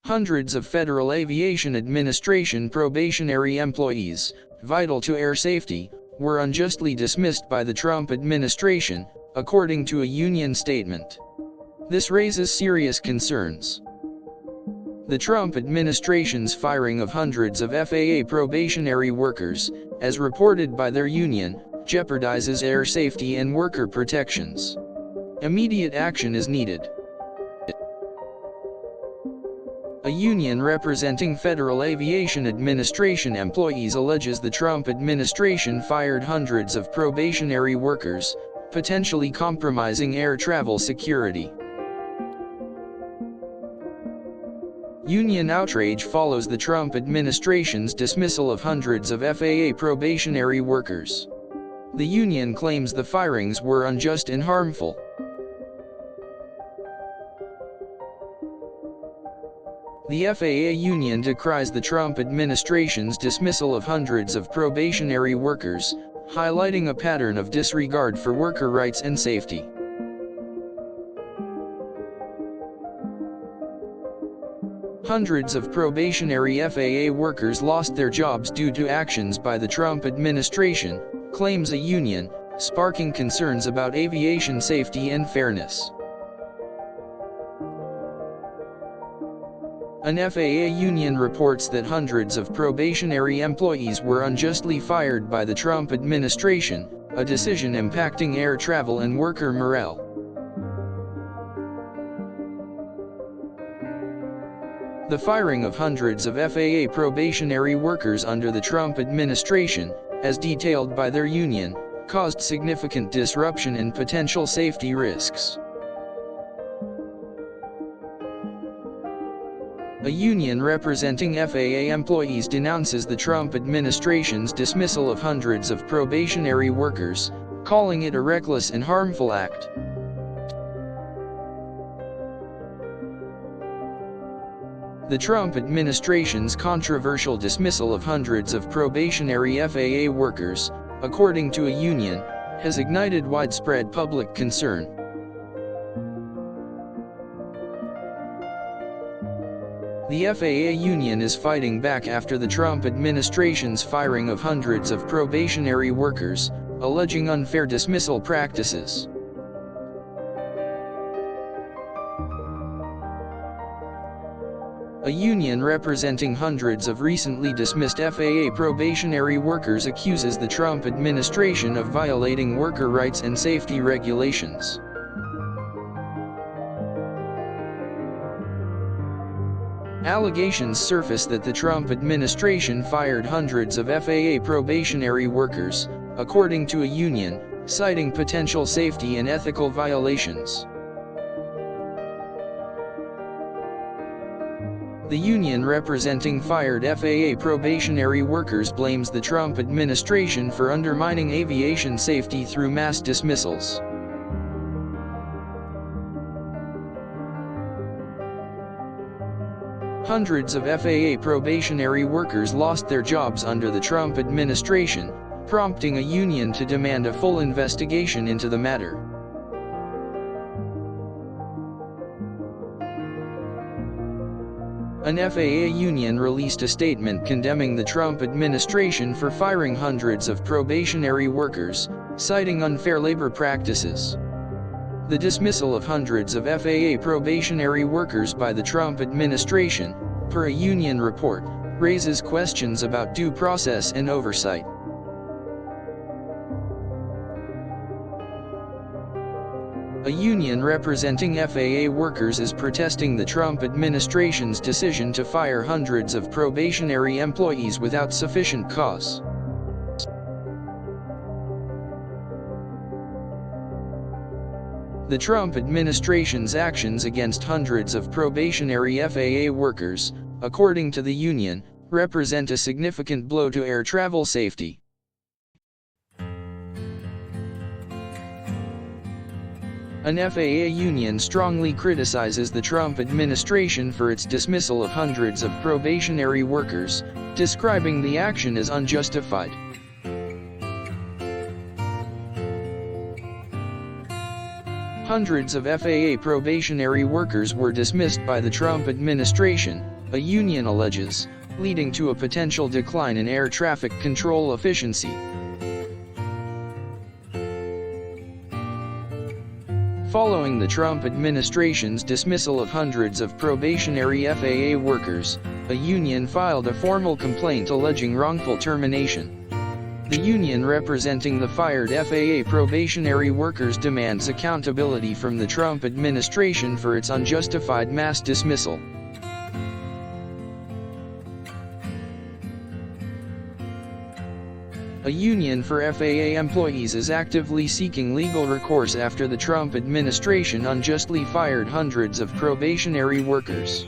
Hundreds of Federal Aviation Administration probationary employees, vital to air safety, were unjustly dismissed by the Trump administration, according to a union statement. This raises serious concerns. The Trump administration's firing of hundreds of FAA probationary workers, as reported by their union, jeopardizes air safety and worker protections. Immediate action is needed. A union representing Federal Aviation Administration employees alleges the Trump administration fired hundreds of probationary workers, potentially compromising air travel security. Union outrage follows the Trump administration's dismissal of hundreds of FAA probationary workers. The union claims the firings were unjust and harmful. The FAA union decries the Trump administration's dismissal of hundreds of probationary workers, highlighting a pattern of disregard for worker rights and safety. Hundreds of probationary FAA workers lost their jobs due to actions by the Trump administration, claims a union, sparking concerns about aviation safety and fairness. An FAA union reports that hundreds of probationary employees were unjustly fired by the Trump administration, a decision impacting air travel and worker morale. The firing of hundreds of FAA probationary workers under the Trump administration, as detailed by their union, caused significant disruption and potential safety risks. A union representing FAA employees denounces the Trump administration's dismissal of hundreds of probationary workers, calling it a reckless and harmful act. The Trump administration's controversial dismissal of hundreds of probationary FAA workers, according to a union, has ignited widespread public concern. The FAA union is fighting back after the Trump administration's firing of hundreds of probationary workers, alleging unfair dismissal practices. A union representing hundreds of recently dismissed FAA probationary workers accuses the Trump administration of violating worker rights and safety regulations. Allegations surface that the Trump administration fired hundreds of FAA probationary workers, according to a union, citing potential safety and ethical violations. The union representing fired FAA probationary workers blames the Trump administration for undermining aviation safety through mass dismissals. Hundreds of FAA probationary workers lost their jobs under the Trump administration, prompting a union to demand a full investigation into the matter. An FAA union released a statement condemning the Trump administration for firing hundreds of probationary workers, citing unfair labor practices. The dismissal of hundreds of FAA probationary workers by the Trump administration, per a union report, raises questions about due process and oversight. A union representing FAA workers is protesting the Trump administration's decision to fire hundreds of probationary employees without sufficient cause. The Trump administration's actions against hundreds of probationary FAA workers, according to the union, represent a significant blow to air travel safety. An FAA union strongly criticizes the Trump administration for its dismissal of hundreds of probationary workers, describing the action as unjustified. Hundreds of FAA probationary workers were dismissed by the Trump administration, a union alleges, leading to a potential decline in air traffic control efficiency. Following the Trump administration's dismissal of hundreds of probationary FAA workers, a union filed a formal complaint alleging wrongful termination. The union representing the fired FAA probationary workers demands accountability from the Trump administration for its unjustified mass dismissal. A union for FAA employees is actively seeking legal recourse after the Trump administration unjustly fired hundreds of probationary workers.